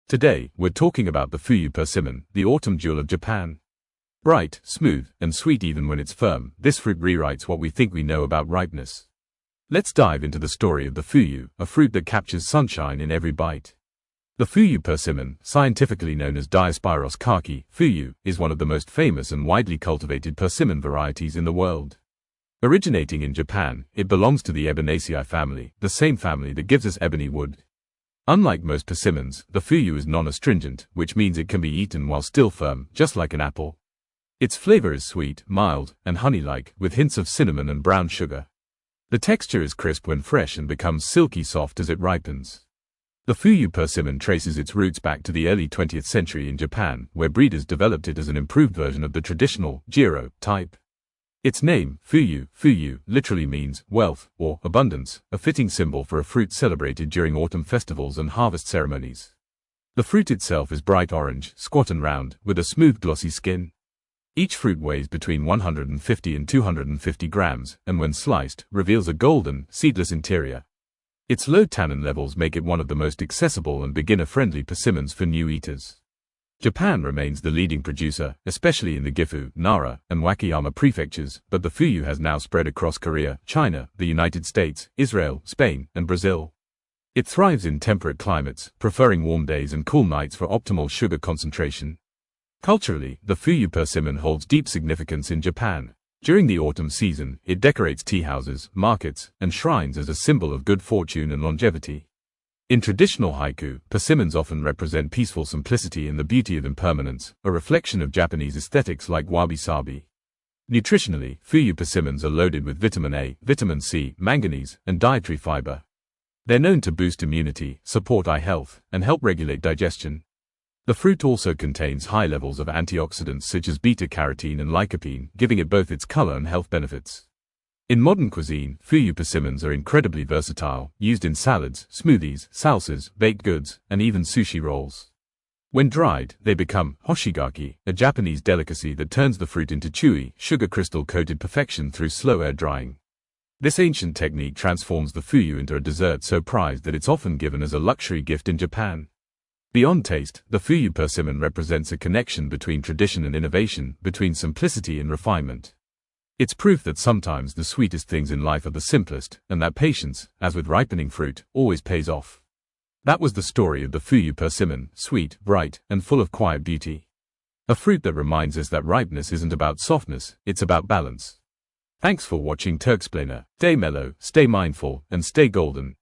Today, we're talking about the Fuyu Persimmon, the autumn jewel of Japan. Bright, smooth, and sweet even when it's firm, this fruit rewrites what we think we know about ripeness. Let's dive into the story of the Fuyu, a fruit that captures sunshine in every bite. The Fuyu Persimmon, scientifically known as Diospyros kaki, Fuyu, is one of the most famous and widely cultivated persimmon varieties in the world. Originating in Japan, it belongs to the Eboniaceae family, the same family that gives us ebony wood. Unlike most persimmons, the Fuyu is non-astringent, which means it can be eaten while still firm, just like an apple. Its flavor is sweet, mild, and honey-like, with hints of cinnamon and brown sugar. The texture is crisp when fresh and becomes silky soft as it ripens. The Fuyu persimmon traces its roots back to the early 20th century in Japan, where breeders developed it as an improved version of the traditional Jiro type. Its name, Fuyu, literally means wealth or abundance, a fitting symbol for a fruit celebrated during autumn festivals and harvest ceremonies. The fruit itself is bright orange, squat and round, with a smooth glossy skin. Each fruit weighs between 150 and 250 grams, and when sliced, reveals a golden, seedless interior. Its low tannin levels make it one of the most accessible and beginner-friendly persimmons for new eaters. Japan remains the leading producer, especially in the Gifu, Nara, and Wakayama prefectures, but the Fuyu has now spread across Korea, China, the United States, Israel, Spain, and Brazil. It thrives in temperate climates, preferring warm days and cool nights for optimal sugar concentration. Culturally, the Fuyu persimmon holds deep significance in Japan. During the autumn season, it decorates tea houses, markets, and shrines as a symbol of good fortune and longevity. In traditional haiku, persimmons often represent peaceful simplicity and the beauty of impermanence, a reflection of Japanese aesthetics like wabi-sabi. Nutritionally, Fuyu persimmons are loaded with vitamin A, vitamin C, manganese, and dietary fiber. They're known to boost immunity, support eye health, and help regulate digestion. The fruit also contains high levels of antioxidants such as beta-carotene and lycopene, giving it both its color and health benefits. In modern cuisine, Fuyu persimmons are incredibly versatile, used in salads, smoothies, salsas, baked goods, and even sushi rolls. When dried, they become hoshigaki, a Japanese delicacy that turns the fruit into chewy, sugar crystal-coated perfection through slow air drying. This ancient technique transforms the Fuyu into a dessert so prized that it's often given as a luxury gift in Japan. Beyond taste, the Fuyu persimmon represents a connection between tradition and innovation, between simplicity and refinement. It's proof that sometimes the sweetest things in life are the simplest, and that patience, as with ripening fruit, always pays off. That was the story of the Fuyu persimmon, sweet, bright, and full of quiet beauty. A fruit that reminds us that ripeness isn't about softness, it's about balance. Thanks for watching Turksplainer. Stay mellow, stay mindful, and stay golden.